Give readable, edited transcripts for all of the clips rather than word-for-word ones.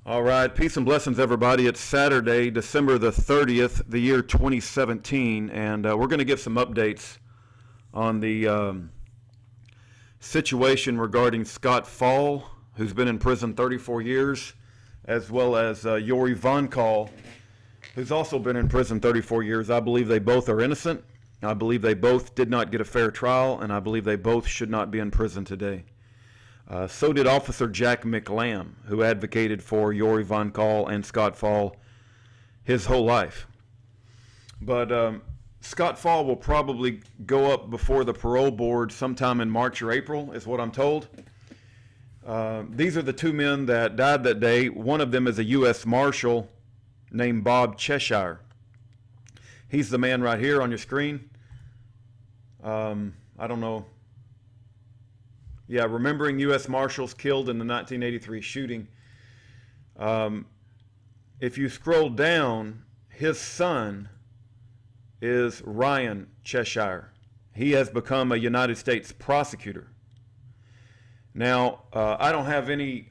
All right, peace and blessings, everybody. It's Saturday, December the 30th, the year 2017, and we're going to give some updates on the situation regarding Scott FAUL, who's been in prison 34 years, as well as Yori Von Kahl, who's also been in prison 34 years. I believe they both are innocent. I believe they both did not get a fair trial, and I believe they both should not be in prison today. So did Officer Jack McLam, who advocated for Yori Von Kahl and Scott FAUL his whole life. But Scott FAUL will probably go up before the parole board sometime in March or April, is what I'm told. These are the two men that died that day. One of them is a US Marshal named Bob Cheshire. He's the man right here on your screen. I don't know. Yeah, remembering US Marshals killed in the 1983 shooting. If you scroll down, his son is Ryan Cheshire. He has become a United States prosecutor. Now, I don't have any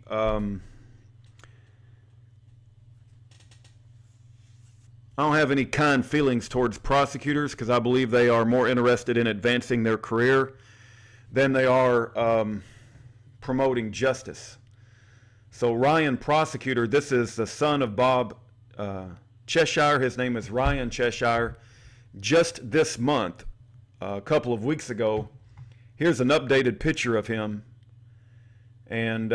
kind feelings towards prosecutors, because I believe they are more interested in advancing their career than they are promoting justice. So Ryan Prosecutor, this is the son of Bob Cheshire. His name is Ryan Cheshire. Just this month, a couple of weeks ago, here's an updated picture of him. And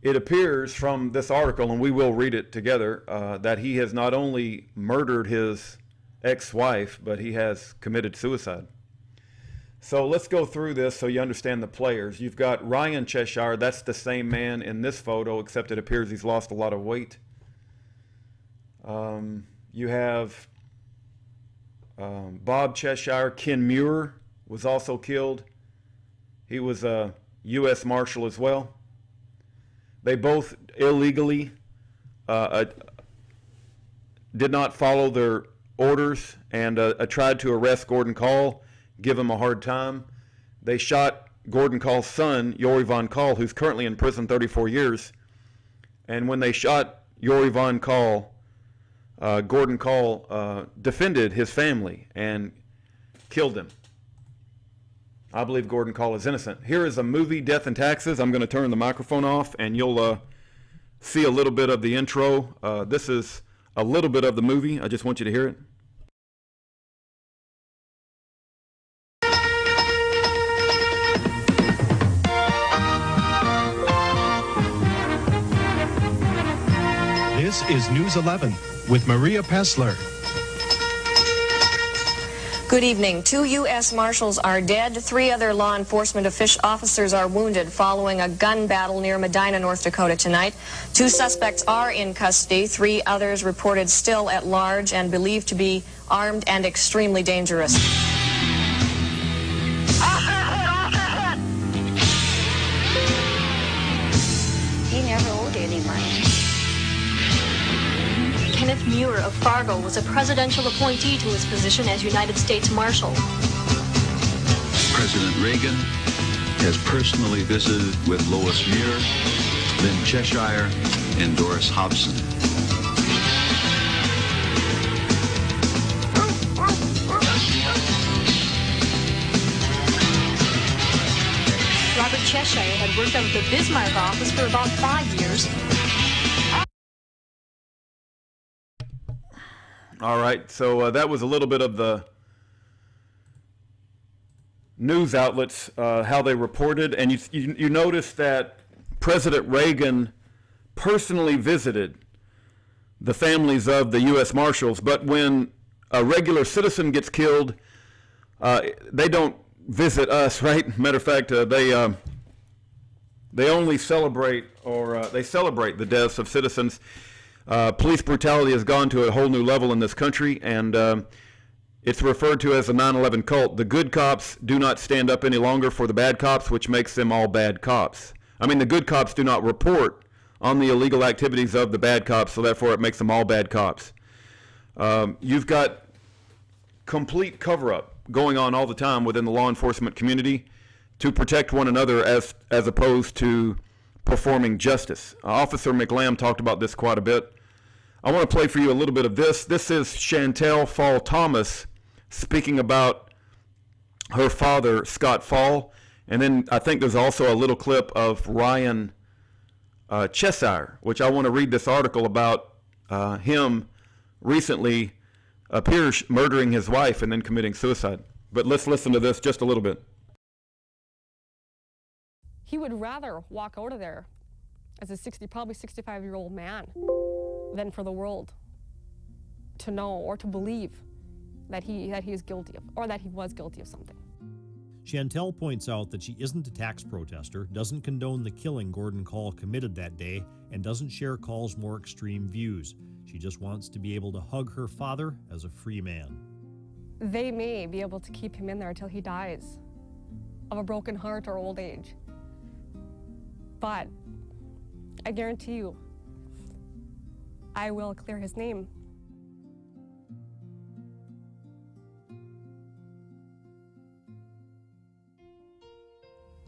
it appears from this article, and we will read it together, that he has not only murdered his ex-wife, but he has committed suicide. So let's go through this so you understand the players. You've got Ryan Cheshire. That's the same man in this photo, except it appears he's lost a lot of weight. You have Bob Cheshire. Ken Muir was also killed. He was a US Marshal as well. They both illegally did not follow their orders and tried to arrest Gordon Kahl, give him a hard time. They shot Gordon Kahl's son, Yori Von Kahl, who's currently in prison 34 years. And when they shot Yori Von Kahl, Gordon Kahl defended his family and killed him. I believe Gordon Kahl is innocent. Here is a movie, Death and Taxes. I'm going to turn the microphone off, and you'll see a little bit of the intro. This is a little bit of the movie. I just want you to hear it. This is News 11 with Maria Pessler. Good evening. 2 U.S. Marshals are dead. 3 other law enforcement officers are wounded following a gun battle near Medina, North Dakota tonight. 2 suspects are in custody. 3 others reported still at large and believed to be armed and extremely dangerous. He never owed any money. Kenneth Muir of Fargo was a presidential appointee to his position as United States Marshal. President Reagan has personally visited with Lois Muir, Lynn Cheshire, and Doris Hobson. Robert Cheshire had worked out of the Bismarck office for about 5 years. All right, so that was a little bit of the news outlets, how they reported. And you notice that President Reagan personally visited the families of the U.S. Marshals. But when a regular citizen gets killed, they don't visit us, right? Matter of fact, they only celebrate, or they celebrate the deaths of citizens. Police brutality has gone to a whole new level in this country, and it's referred to as the 9/11 cult. The good cops do not stand up any longer for the bad cops, which makes them all bad cops. I mean, the good cops do not report on the illegal activities of the bad cops, so therefore it makes them all bad cops. You've got complete cover-up going on all the time within the law enforcement community to protect one another as opposed to performing justice. Officer McLam talked about this quite a bit. I want to play for you a little bit of this. This is Chantel Fall Thomas speaking about her father, Scott Fall. And then I think there's also a little clip of Ryan Cheshire, which I want to read this article about him recently appears murdering his wife and then committing suicide. But let's listen to this just a little bit. He would rather walk out of there as a probably 65-year-old man than for the world to know or to believe that he is guilty of, or that he was guilty of something. Chantel points out that she isn't a tax protester, doesn't condone the killing Gordon Kahl committed that day, and doesn't share Kahl's more extreme views. She just wants to be able to hug her father as a free man. They may be able to keep him in there until he dies of a broken heart or old age. But I guarantee you, I will clear his name.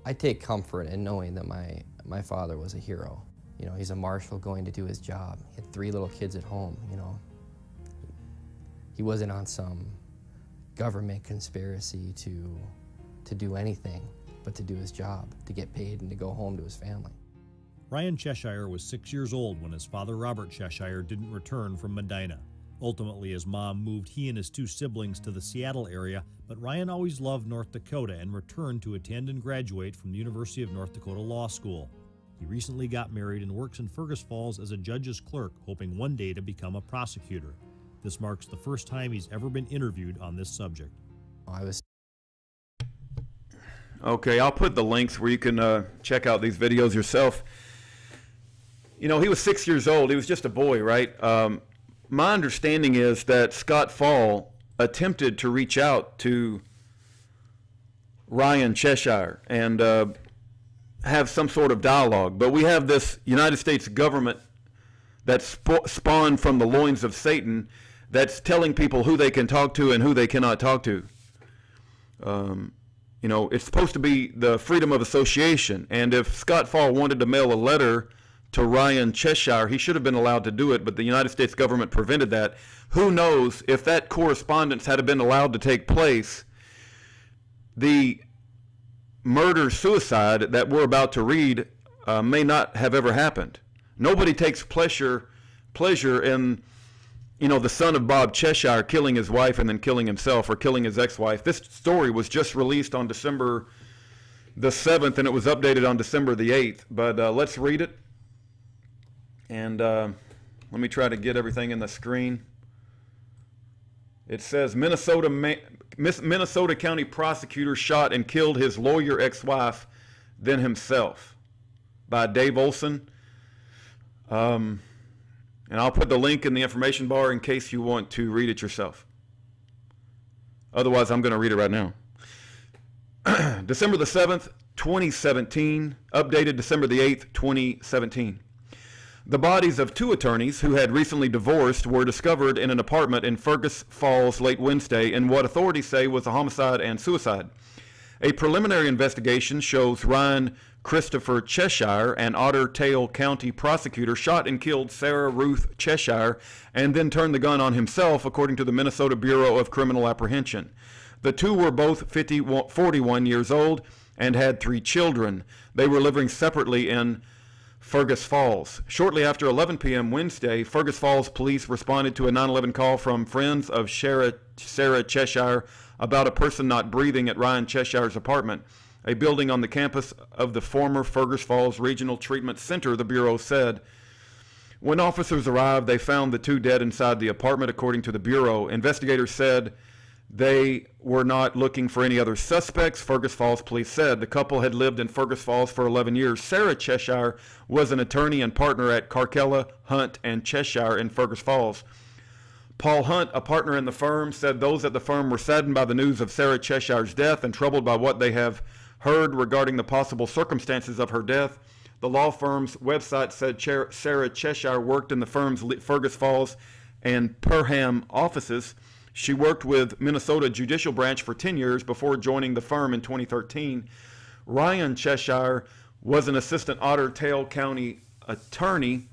I take comfort in knowing that my father was a hero. You know, he's a marshal going to do his job. He had 3 little kids at home, you know. He wasn't on some government conspiracy to do anything but to do his job, to get paid and to go home to his family. Ryan Cheshire was 6 years old when his father, Robert Cheshire, didn't return from Medina. Ultimately, his mom moved he and his 2 siblings to the Seattle area, but Ryan always loved North Dakota and returned to attend and graduate from the University of North Dakota Law School. He recently got married and works in Fergus Falls as a judge's clerk, hoping one day to become a prosecutor. This marks the first time he's ever been interviewed on this subject. Okay, I'll put the links where you can check out these videos yourself. You know, he was 6 years old. He was just a boy, right? My understanding is that Scott Fall attempted to reach out to Ryan Cheshire and have some sort of dialogue. But we have this United States government that's spawned from the loins of Satan that's telling people who they can talk to and who they cannot talk to. You know, it's supposed to be the freedom of association. And if Scott Fall wanted to mail a letter to Ryan Cheshire, he should have been allowed to do it, but the United States government prevented that. Who knows if that correspondence had been allowed to take place, the murder-suicide that we're about to read may not have ever happened. Nobody takes pleasure in, you know, the son of Bob Cheshire killing his wife and then killing himself or killing his ex-wife. This story was just released on December the 7th, and it was updated on December the 8th. But let's read it. And let me try to get everything in the screen. It says, Minnesota County prosecutor shot and killed his lawyer ex-wife, then himself, by Dave Olson. And I'll put the link in the information bar in case you want to read it yourself. Otherwise, I'm going to read it right now. December the 7th, 2017, updated December the 8th, 2017. The bodies of 2 attorneys who had recently divorced were discovered in an apartment in Fergus Falls late Wednesday in what authorities say was a homicide and suicide. A preliminary investigation shows Ryan Christopher Cheshire, an Otter Tail County prosecutor, shot and killed Sarah Ruth Cheshire and then turned the gun on himself, according to the Minnesota Bureau of Criminal Apprehension. The 2 were both 41 years old and had 3 children. They were living separately in Fergus Falls. Shortly after 11 p.m. Wednesday, Fergus Falls police responded to a 911 call from friends of Sarah Cheshire about a person not breathing at Ryan Cheshire's apartment, a building on the campus of the former Fergus Falls Regional Treatment Center, the Bureau said. When officers arrived, they found the 2 dead inside the apartment, according to the Bureau. Investigators said they were not looking for any other suspects, Fergus Falls police said. The couple had lived in Fergus Falls for 11 years. Sarah Cheshire was an attorney and partner at Carkella, Hunt, and Cheshire in Fergus Falls. Paul Hunt, a partner in the firm, said those at the firm were saddened by the news of Sarah Cheshire's death and troubled by what they have heard regarding the possible circumstances of her death. The law firm's website said Sarah Cheshire worked in the firm's Fergus Falls and Perham offices. She worked with Minnesota Judicial Branch for 10 years before joining the firm in 2013. Ryan Cheshire was an assistant Otter Tail County attorney.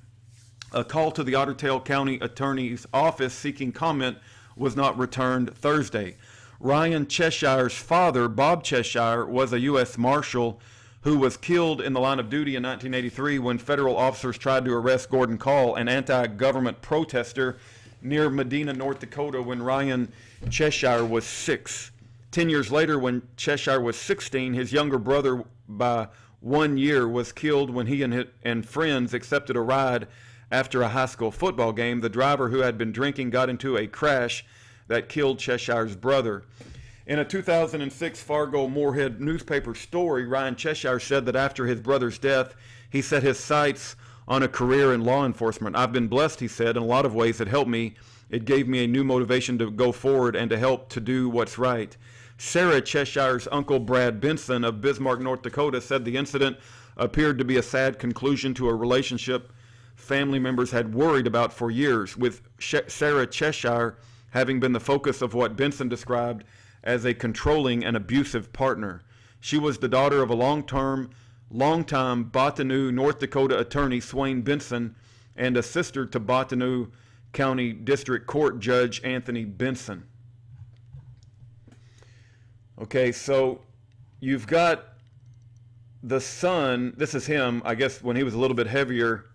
A call to the Otter Tail County Attorney's Office seeking comment was not returned Thursday. Ryan Cheshire's father, Bob Cheshire, was a U.S. Marshal who was killed in the line of duty in 1983 when federal officers tried to arrest Gordon Kahl, an anti-government protester, near Medina, North Dakota, when Ryan Cheshire was 6. 10 years later, when Cheshire was 16, his younger brother by 1 year was killed when he and friends accepted a ride after a high school football game. The driver, who had been drinking, got into a crash that killed Cheshire's brother. In a 2006 Fargo-Moorhead newspaper story, Ryan Cheshire said that after his brother's death, he set his sights on a career in law enforcement. I've been blessed, he said, in a lot of ways. It helped me. It gave me a new motivation to go forward and to help to do what's right. Sarah Cheshire's uncle, Brad Benson of Bismarck, North Dakota, said the incident appeared to be a sad conclusion to a relationship family members had worried about for years, with Sarah Cheshire having been the focus of what Benson described as a controlling and abusive partner. She was the daughter of a longtime Bottineau, North Dakota attorney, Swain Benson, and a sister to Bottineau County District Court Judge Anthony Benson. Okay, so you've got the son, this is him, I guess when he was a little bit heavier,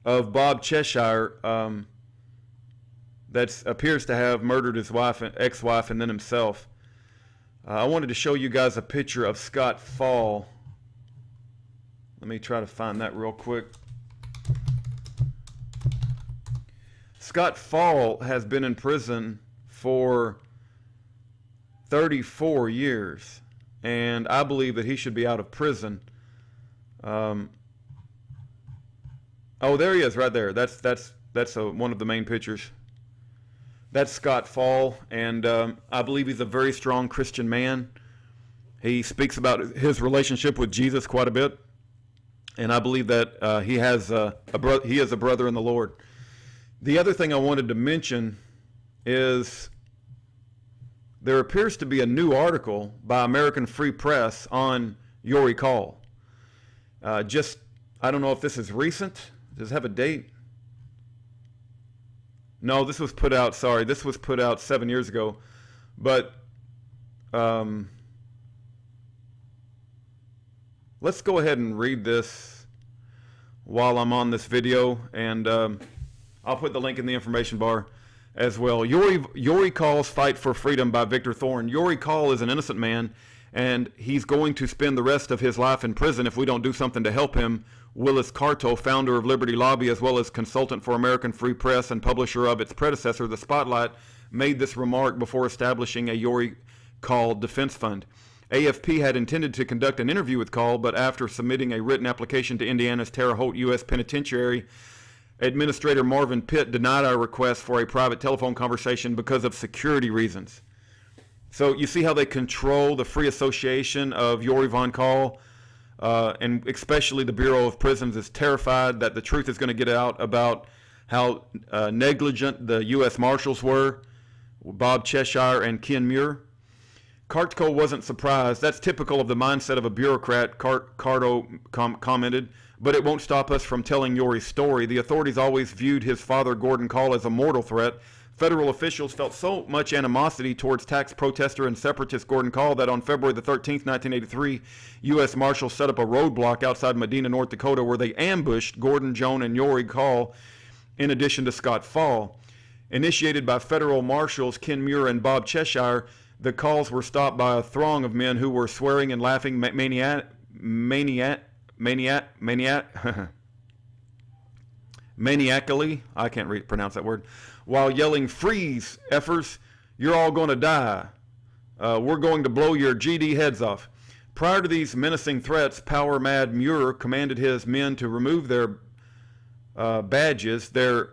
of Bob Cheshire, that appears to have murdered his wife, ex-wife, and then himself. I wanted to show you guys a picture of Scott FAUL. Let me try to find that real quick. Scott FAUL has been in prison for 34 years, and I believe that he should be out of prison. Oh, there he is, right there. That's one of the main pictures. That's Scott FAUL, and I believe he's a very strong Christian man. He speaks about his relationship with Jesus quite a bit, and I believe that he is a brother in the Lord. The other thing I wanted to mention is there appears to be a new article by American Free Press on Yori Kahl. I don't know if this is recent. Does it have a date? No, this was put out, sorry, this was put out 7 years ago. But let's go ahead and read this while I'm on this video, and I'll put the link in the information bar as well. Yori Kahl's Fight for Freedom by Victor Thorne. Yori Kahl is an innocent man, and he's going to spend the rest of his life in prison if we don't do something to help him. Willis Carto, founder of Liberty Lobby, as well as consultant for American Free Press and publisher of its predecessor, The Spotlight, made this remark before establishing a Yori Kahl defense fund. AFP had intended to conduct an interview with Kahl, but after submitting a written application to Indiana's Terre Haute U.S. Penitentiary, Administrator Marvin Pitt denied our request for a private telephone conversation because of security reasons. So you see how they control the free association of Yori Von Kahl, and especially the Bureau of Prisons is terrified that the truth is going to get out about how negligent the US Marshals were, Bob Cheshire and Ken Muir. Cartco wasn't surprised. That's typical of the mindset of a bureaucrat, Carto commented, but it won't stop us from telling Yori's story. The authorities always viewed his father, Gordon Kahl, as a mortal threat. Federal officials felt so much animosity towards tax protester and separatist Gordon Kahl that on February the 13th, 1983, U.S. Marshals set up a roadblock outside Medina, North Dakota, where they ambushed Gordon, Joan, and Yori Kahl, in addition to Scott FAUL. Initiated by federal marshals Ken Muir and Bob Cheshire, the Kahls were stopped by a throng of men who were swearing and laughing maniacally, I can't pronounce that word, while yelling, "Freeze, effers, you're all going to die. We're going to blow your GD heads off." Prior to these menacing threats, power-mad Muir commanded his men to remove their badges. These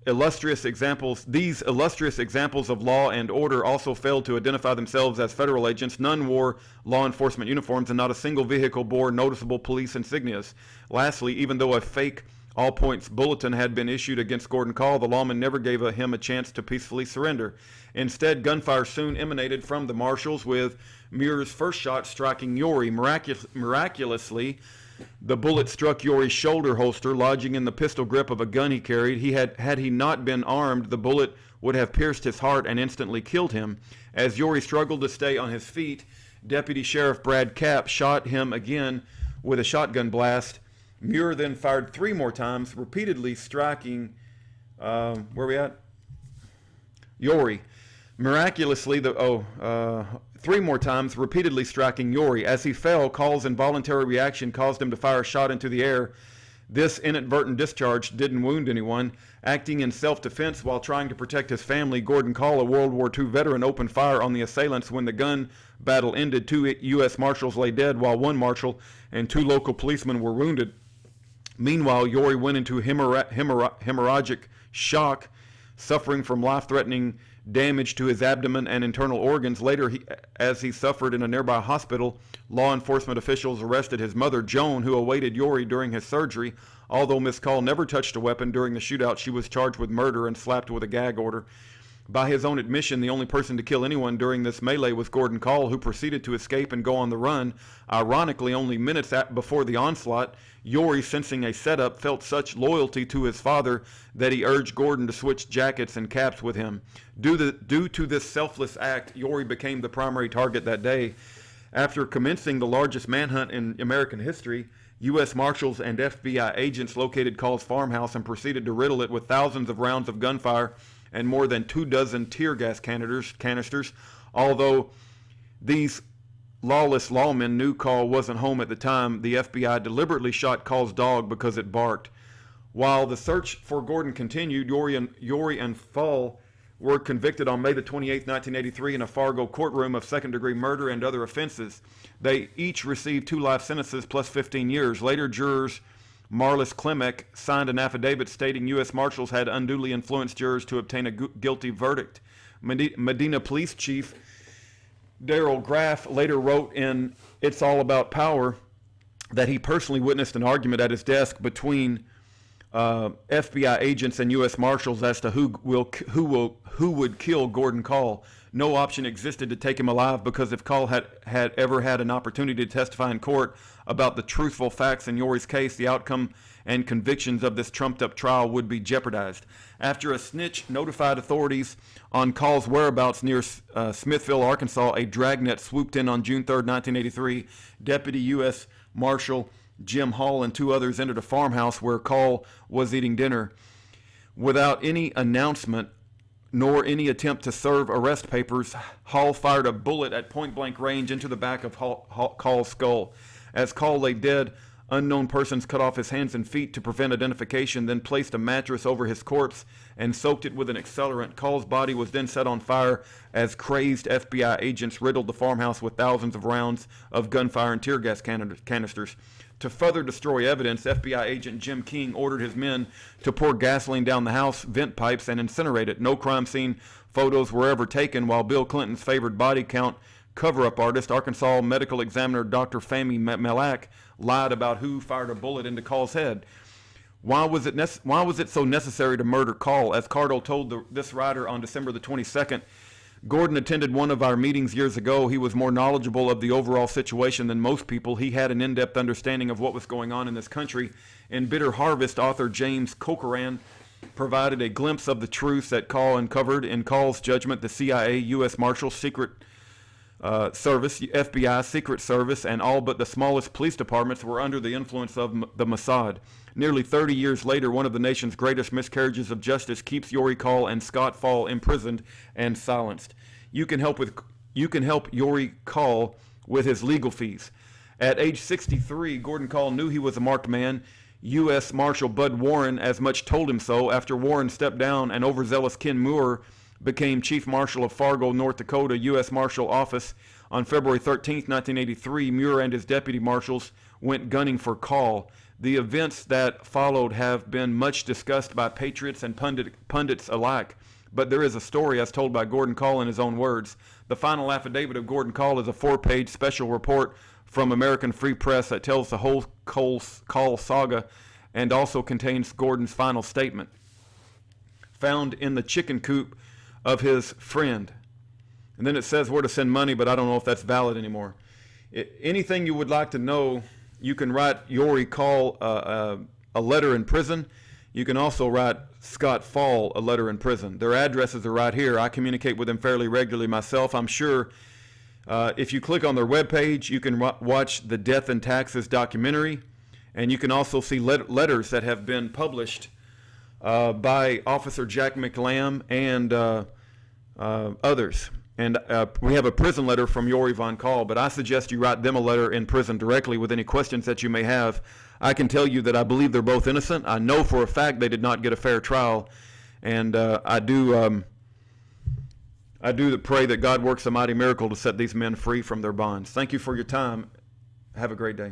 illustrious examples of law and order also failed to identify themselves as federal agents. None wore law enforcement uniforms, and not a single vehicle bore noticeable police insignias. Lastly, even though a fake all-points bulletin had been issued against Gordon Kahl, the lawman never gave him a chance to peacefully surrender. Instead, gunfire soon emanated from the marshals, with Muir's first shot striking Yori. Miraculously, The bullet struck Yori's shoulder holster, lodging in the pistol grip of a gun he carried. Had he not been armed, the bullet would have pierced his heart and instantly killed him. As Yori struggled to stay on his feet, Deputy Sheriff Brad Kapp shot him again with a shotgun blast. Muir then fired 3 more times, repeatedly striking, where are we at? Yori. Miraculously, 3 more times, repeatedly striking Yori. As he fell, Kahl's involuntary reaction caused him to fire a shot into the air. This inadvertent discharge didn't wound anyone. Acting in self-defense while trying to protect his family, Gordon Kahl, a World War II veteran, opened fire on the assailants. When the gun battle ended, 2 U.S. Marshals lay dead, while 1 Marshal and 2 local policemen were wounded. Meanwhile, Yori went into hemorrhagic shock, suffering from life-threatening damage to his abdomen and internal organs. Later, as he suffered in a nearby hospital, law enforcement officials arrested his mother, Joan, who awaited Yori during his surgery. Although Miss Kahl never touched a weapon during the shootout, she was charged with murder and slapped with a gag order. By his own admission, the only person to kill anyone during this melee was Gordon Kahl, who proceeded to escape and go on the run. Ironically, only minutes before the onslaught, Yori, sensing a setup, felt such loyalty to his father that he urged Gordon to switch jackets and caps with him. Due to this selfless act, Yori became the primary target that day. After commencing the largest manhunt in American history, U.S. Marshals and FBI agents located Kahl's farmhouse and proceeded to riddle it with thousands of rounds of gunfire and more than 24 tear gas canisters. Although these lawless lawmen knew Kahl wasn't home at the time, the FBI deliberately shot Kahl's dog because it barked. While the search for Gordon continued, Yori and FAUL were convicted on May the 28th, 1983 in a Fargo courtroom of second-degree murder and other offenses. They each received 2 life sentences plus 15 years. Later, jurors Marlis Klimek signed an affidavit stating U.S. Marshals had unduly influenced jurors to obtain a guilty verdict. Medina Police Chief Daryl Graff later wrote in It's All About Power that he personally witnessed an argument at his desk between FBI agents and U.S. Marshals as to who would kill Gordon Kahl. No option existed to take him alive because if Kahl had ever had an opportunity to testify in court about the truthful facts in Yori's case, the outcome and convictions of this trumped-up trial would be jeopardized. After a snitch notified authorities on Kahl's whereabouts near Smithville, Arkansas, a dragnet swooped in on June 3rd, 1983. Deputy U.S. Marshal Jim Hall and 2 others entered a farmhouse where Kahl was eating dinner. Without any announcement nor any attempt to serve arrest papers, Hall fired a bullet at point-blank range into the back of Kahl's skull. As Kahl lay dead, unknown persons cut off his hands and feet to prevent identification, then placed a mattress over his corpse and soaked it with an accelerant. Kahl's body was then set on fire as crazed FBI agents riddled the farmhouse with thousands of rounds of gunfire and tear gas canisters. To further destroy evidence, FBI agent Jim King ordered his men to pour gasoline down the house vent pipes and incinerate it. No crime scene photos were ever taken, while Bill Clinton's favored body count cover-up artist, Arkansas medical examiner Dr. Fahmy Malak, lied about who fired a bullet into Kahl's head. Why was it so necessary to murder Kahl? As Cardle told this writer on December the 22nd, Gordon attended one of our meetings years ago. He was more knowledgeable of the overall situation than most people. He had an in-depth understanding of what was going on in this country. In Bitter Harvest, author James Corcoran provided a glimpse of the truth that Kahl uncovered. In Kahl's judgment, the CIA, U.S. Marshals, Secret Service, FBI, Secret Service, and all but the smallest police departments were under the influence of the Mossad. Nearly 30 years later, one of the nation's greatest miscarriages of justice keeps Yori Kahl and Scott FAUL imprisoned and silenced. You can help Yori Kahl with his legal fees. At age 63, Gordon Kahl knew he was a marked man. U.S. Marshal Bud Warren as much told him so. After Warren stepped down, an overzealous Ken Moore became Chief Marshal of Fargo, North Dakota, U.S. Marshal Office. On February 13, 1983, Muir and his deputy marshals went gunning for Kahl. The events that followed have been much discussed by patriots and pundits alike, but there is a story as told by Gordon Kahl in his own words. The final affidavit of Gordon Kahl is a 4-page special report from American Free Press that tells the whole Kahl saga and also contains Gordon's final statement. Found in the chicken coop of his friend. And then it says where to send money, but I don't know if that's valid anymore. Anything you would like to know You can write Yori Kahl a letter in prison. You can also write Scott FAUL a letter in prison. Their addresses are right here. I communicate with them fairly regularly myself. I'm sure if you click on their webpage, you can watch the Death and Taxes documentary, and you can also see letters that have been published by Officer Jack McLam and others. And we have a prison letter from Yori Von Kahl, but I suggest you write them a letter in prison directly with any questions that you may have. I can tell you that I believe they're both innocent. I know for a fact they did not get a fair trial, and I do pray that God works a mighty miracle to set these men free from their bonds. Thank you for your time. Have a great day.